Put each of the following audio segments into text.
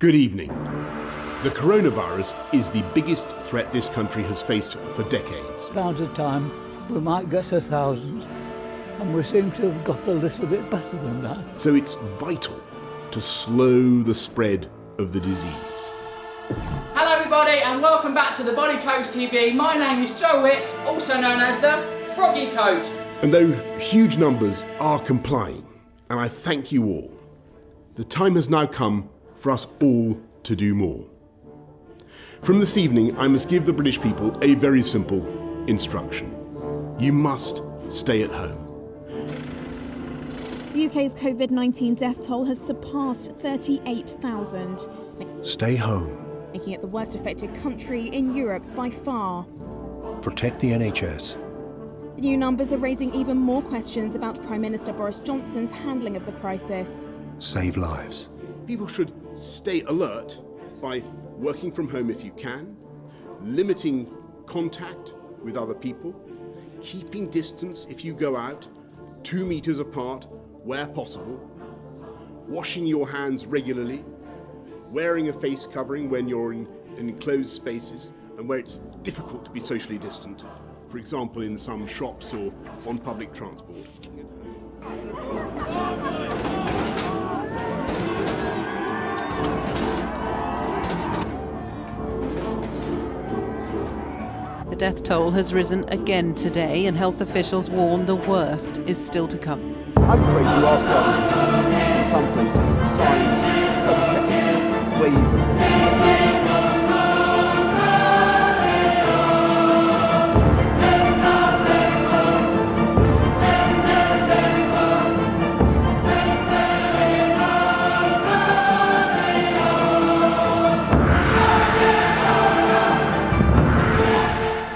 Good evening. The coronavirus is the biggest threat this country has faced for decades. Pounds a time, we might get 1,000, and we seem to have got a little bit better than that. So it's vital to slow the spread of the disease. Hello everybody and welcome back to the Body Coach TV. My name is Joe Wicks, also known as the Froggy Coach. And though huge numbers are complying, and I thank you all, the time has now come for us all to do more. From this evening, I must give the British people a very simple instruction. You must stay at home. The UK's COVID-19 death toll has surpassed 38,000. Stay home. Making it the worst affected country in Europe by far. Protect the NHS. The new numbers are raising even more questions about Prime Minister Boris Johnson's handling of the crisis. Save lives. People should stay alert by working from home if you can, limiting contact with other people, keeping distance if you go out, 2 meters apart where possible, washing your hands regularly, wearing a face covering when you're in enclosed spaces and where it's difficult to be socially distant, for example in some shops or on public transport. The death toll has risen again today, and health officials warn the worst is still to come. I'm afraid you are starting to see, in some places, the signs of a second wave of the pandemic.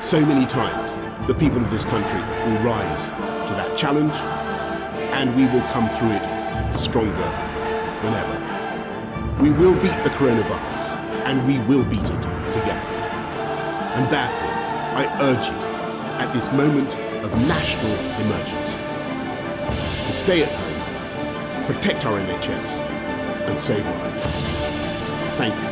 So many times, the people of this country will rise to that challenge, and we will come through it stronger than ever. We will beat the coronavirus, and we will beat it together. And therefore, I urge you, at this moment of national emergency, to stay at home, protect our NHS, and save lives. Thank you.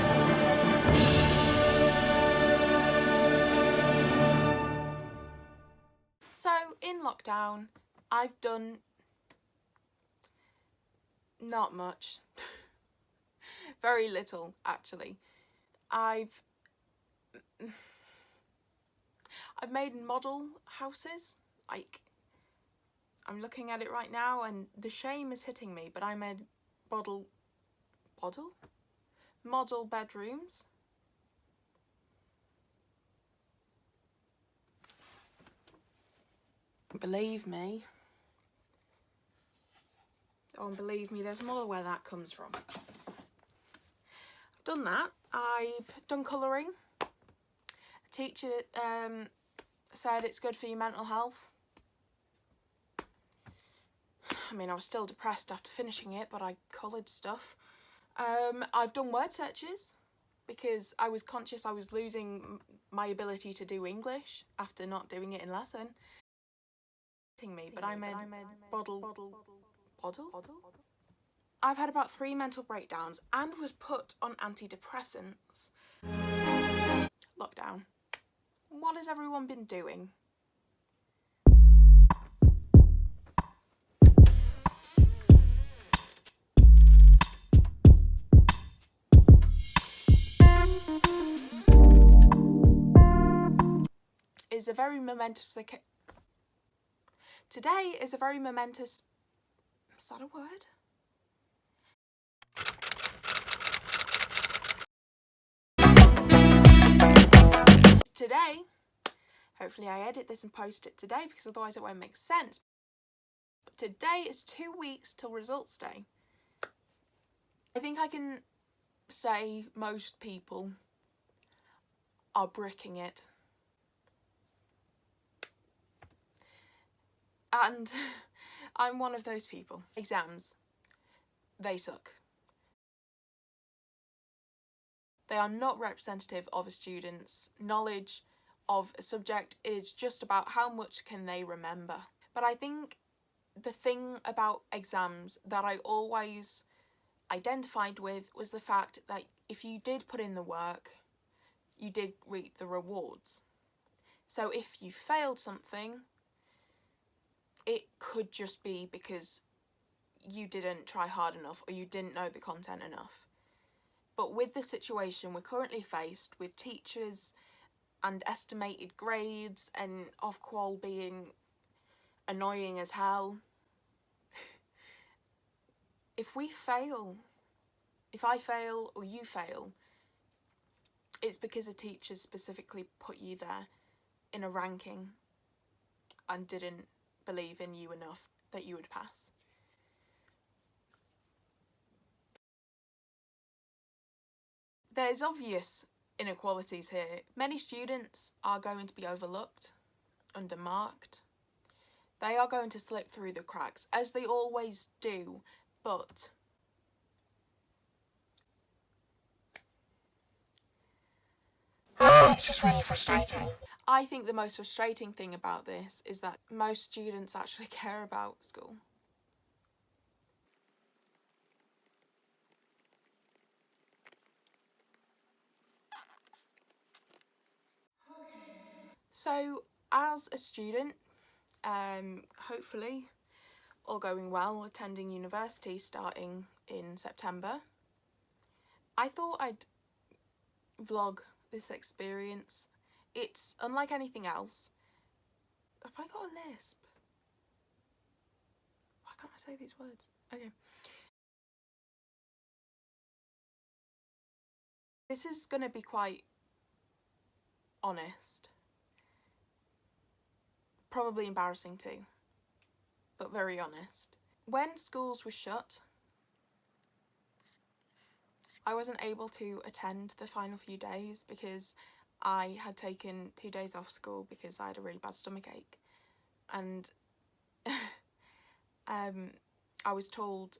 So, in lockdown, I've done not much. Very little, actually. I've made model houses. Like, I'm looking at it right now and the shame is hitting me, but I made model bedrooms. Believe me. Oh, and believe me, there's more where that comes from. I've done that. I've done colouring. A teacher said it's good for your mental health. I mean, I was still depressed after finishing it, but I coloured stuff. I've done word searches because I was conscious I was losing my ability to do English after not doing it in lesson. But I made bottle. I've had about 3 mental breakdowns and was put on antidepressants. Lockdown. What has everyone been doing? Is a very momentous Today is a very momentous... Is that a word? Today, hopefully I edit this and post it today because otherwise it won't make sense. But today is 2 weeks till results day. I think I can say most people are bricking it. And I'm one of those people. Exams, they suck. They are not representative of a student's knowledge of a subject. It's just about how much can they remember. But I think the thing about exams that I always identified with was the fact that if you did put in the work, you did reap the rewards. So if you failed something, it could just be because you didn't try hard enough or you didn't know the content enough. But with the situation we're currently faced with teachers and estimated grades and off-qual being annoying as hell, if we fail, if I fail or you fail, it's because a teacher specifically put you there in a ranking and didn't believe in you enough that you would pass. There's obvious inequalities here. Many students are going to be overlooked, undermarked. They are going to slip through the cracks, as they always do, but it's just really frustrating. I think the most frustrating thing about this is that most students actually care about school. So, as a student, hopefully all going well, attending university starting in September, I thought I'd vlog this experience. It's unlike anything else. Have I got a lisp? Why can't I say these words? Okay. This is going to be quite honest. Probably embarrassing too, but very honest. When schools were shut, I wasn't able to attend the final few days because I had taken 2 days off school because I had a really bad stomach ache. And I was told,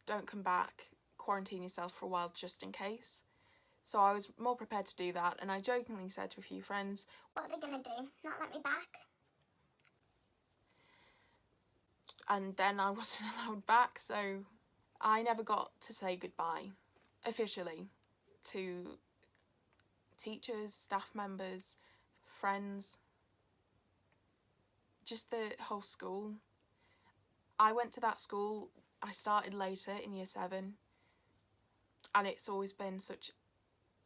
don't come back, quarantine yourself for a while just in case. So I was more prepared to do that, and I jokingly said to a few friends, What are they gonna do? Not let me back? and then I wasn't allowed back, so I never got to say goodbye officially to teachers, staff members, friends, just the whole school. I went to that school, I started later in year 7, and it's always been such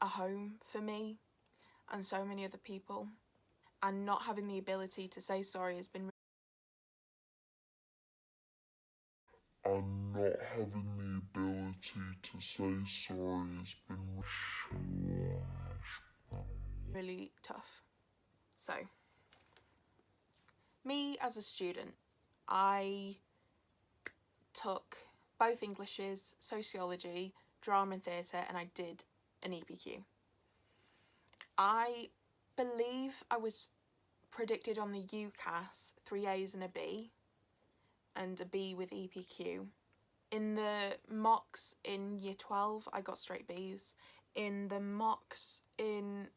a home for me and so many other people, and not having the ability to say sorry has been really tough. So, me as a student, I took both Englishes, sociology, drama and theatre, and I did an EPQ. I believe I was predicted on the UCAS 3 A's and a B, and a B with EPQ. In the mocks in year 12, I got straight B's. In the mocks in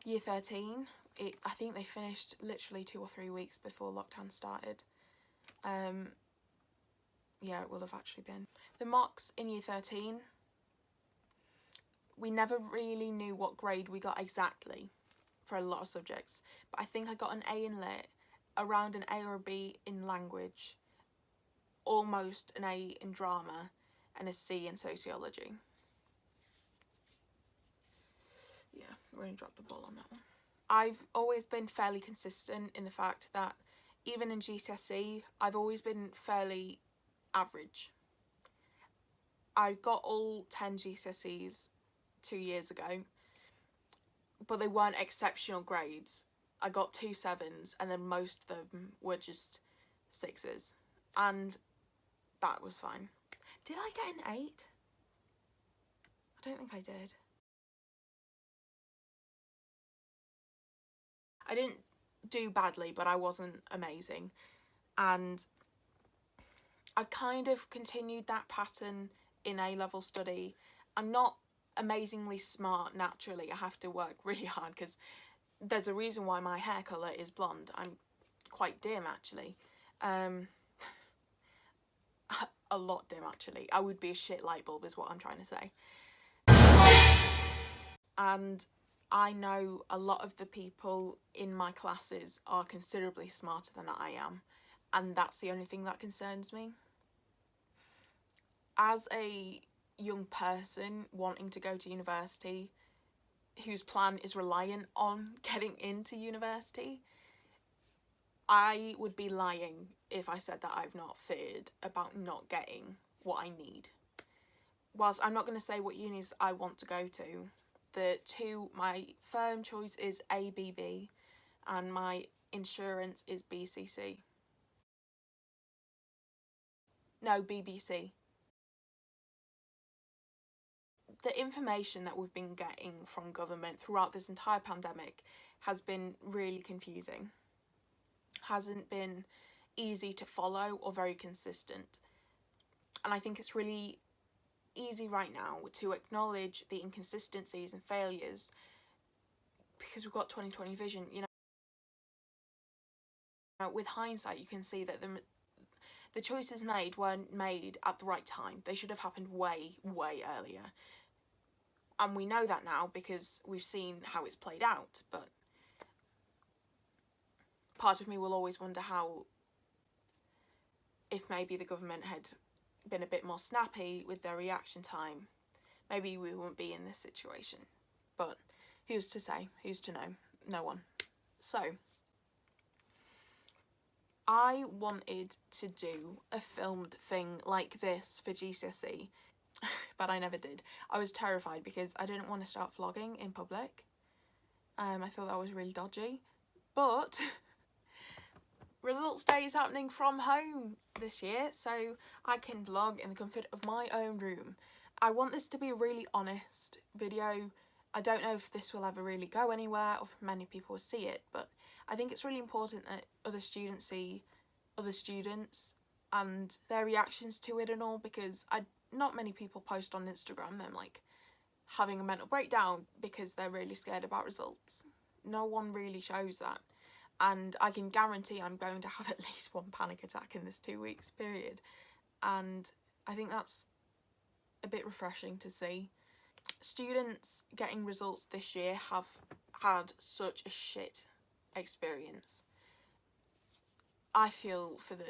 year 13, I think they finished literally 2 or 3 weeks before lockdown started. Yeah, it will have actually been. The mocks in year 13, we never really knew what grade we got exactly for a lot of subjects, but I think I got an A in lit, around an A or a B in language, almost an A in drama, and a C in sociology. Yeah, really dropped the ball on that one. I've always been fairly consistent in the fact that even in GCSE, I've always been fairly average. I got all 10 GCSEs 2 years ago, but they weren't exceptional grades. I got 2 7s, and then most of them were just 6s, and that was fine. Did I get an 8? I don't think I did. I didn't do badly, but I wasn't amazing, and I've kind of continued that pattern in A-level study. I'm not amazingly smart naturally. I have to work really hard because there's a reason why my hair colour is blonde. I'm quite dim actually. a lot dim actually. I would be a shit light bulb is what I'm trying to say. And I know a lot of the people in my classes are considerably smarter than I am, and that's the only thing that concerns me. As a young person wanting to go to university, whose plan is reliant on getting into university, I would be lying if I said that I've not feared about not getting what I need. Whilst I'm not going to say what unis I want to go to, my firm choice is ABB and my insurance is BCC. No, BBC. The information that we've been getting from government throughout this entire pandemic has been really confusing. Hasn't been easy to follow or very consistent. And I think it's really easy right now to acknowledge the inconsistencies and failures because we've got 2020 vision. You know, with hindsight, you can see that the choices made weren't made at the right time. They should have happened way, way earlier. And we know that now because we've seen how it's played out. But part of me will always wonder how, if maybe the government had been a bit more snappy with their reaction time, maybe we wouldn't be in this situation. But who's to say? Who's to know? No one. So I wanted to do a filmed thing like this for GCSE, but I never did. I was terrified because I didn't want to start vlogging in public. I thought that was really dodgy. But results day is happening from home this year, so I can vlog in the comfort of my own room. I want this to be a really honest video. I don't know if this will ever really go anywhere or if many people will see it, but I think it's really important that other students see other students and their reactions to it and all, because not many people post on Instagram them like having a mental breakdown because they're really scared about results. No one really shows that. And I can guarantee I'm going to have at least one panic attack in this 2 weeks period. And I think that's a bit refreshing to see. Students getting results this year have had such a shit experience. I feel for the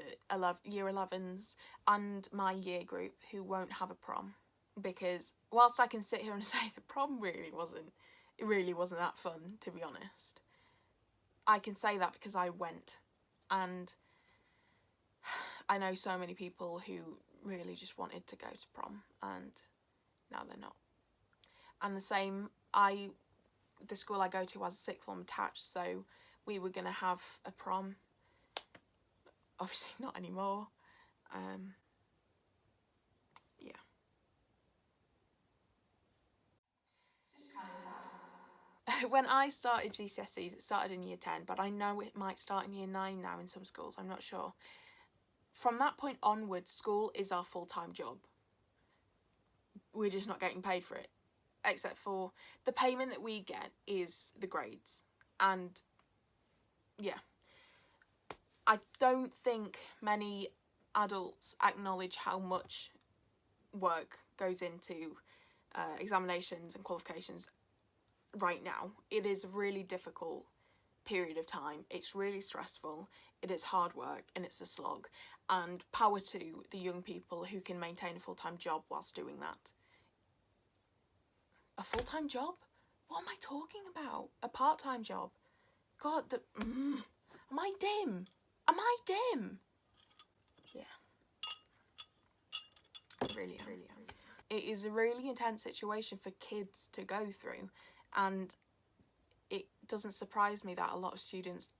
year 11s and my year group who won't have a prom, because whilst I can sit here and say the prom really wasn't that fun, to be honest, I can say that because I went, and I know so many people who really just wanted to go to prom and now they're not. And the same, the school I go to has a sixth form attached, so we were going to have a prom. Obviously not anymore. Yeah. It's just kind of sad. When I started GCSEs, it started in year 10, but I know it might start in year 9 now in some schools, I'm not sure. From that point onwards, school is our full-time job. We're just not getting paid for it, except for the payment that we get is the grades. And yeah, I don't think many adults acknowledge how much work goes into examinations and qualifications right now. It is a really difficult period of time. It's really stressful, it is hard work, and it's a slog. And power to the young people who can maintain a full-time job whilst doing that. A full-time job? What am I talking about? A part-time job? God, am I dim? Am I dim? Yeah. Really. It is a really intense situation for kids to go through, and it doesn't surprise me that a lot of students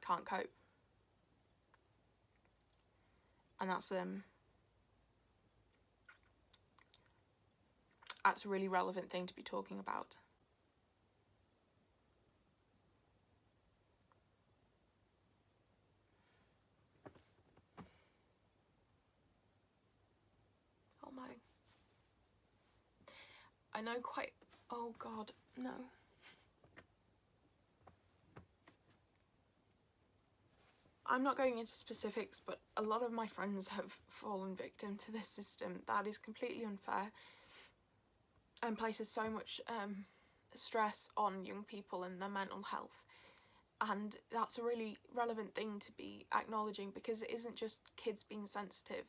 can't cope. And that's a really relevant thing to be talking about. Oh my. I know quite... Oh God, no. I'm not going into specifics, but a lot of my friends have fallen victim to this system that is completely unfair and places so much stress on young people and their mental health. And that's a really relevant thing to be acknowledging, because it isn't just kids being sensitive.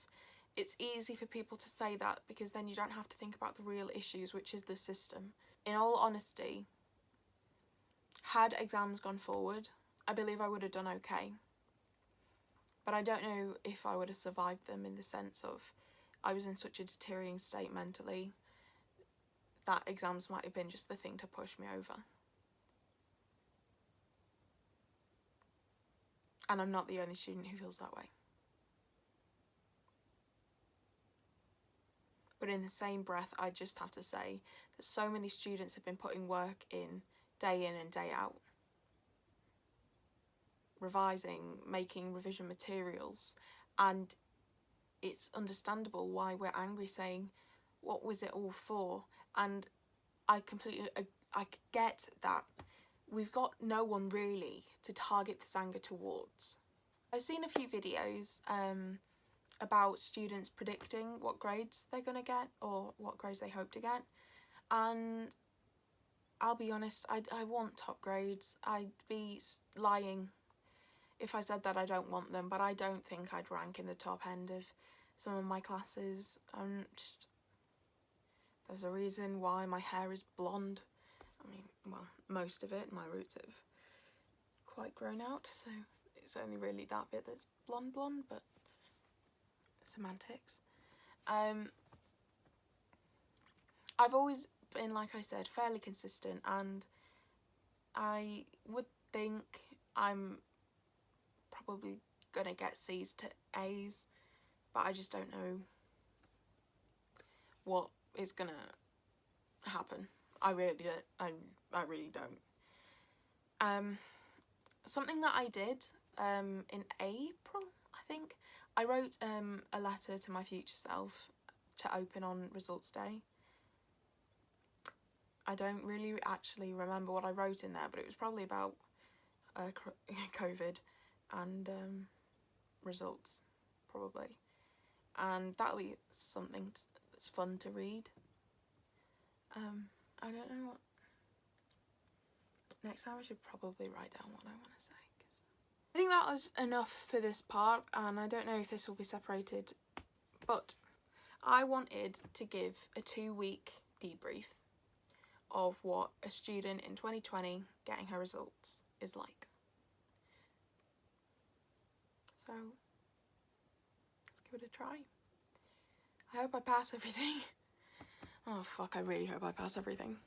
It's easy for people to say that because then you don't have to think about the real issues, which is the system. In all honesty, had exams gone forward, I believe I would have done okay. But I don't know if I would have survived them, in the sense of I was in such a deteriorating state mentally that exams might have been just the thing to push me over. And I'm not the only student who feels that way. But in the same breath, I just have to say that so many students have been putting work in and day out. Revising, making revision materials, and it's understandable why we're angry, saying, what was it all for? And I get that we've got no one really to target this anger towards. I've seen a few videos about students predicting what grades they're going to get, or what grades they hope to get, and I'll be honest, I want top grades. I'd be lying if I said that I don't want them, but I don't think I'd rank in the top end of some of my classes. There's a reason why my hair is blonde. I mean, well, most of it. My roots have quite grown out, so it's only really that bit that's blonde, but semantics. I've always been, like I said, fairly consistent, and I would think I'm probably gonna get C's to A's, but I just don't know what is gonna happen. I really don't. Something that I did in April, I think, I wrote a letter to my future self to open on results day. I don't really actually remember what I wrote in there, but it was probably about COVID and results, probably. And that'll be something that's fun to read. I don't know what. Next time I should probably write down what I want to say. I think that was enough for this part, and I don't know if this will be separated, but I wanted to give a 2-week debrief of what a student in 2020 getting her results is like. So let's give it a try. I hope I pass everything. Oh fuck, I really hope I pass everything.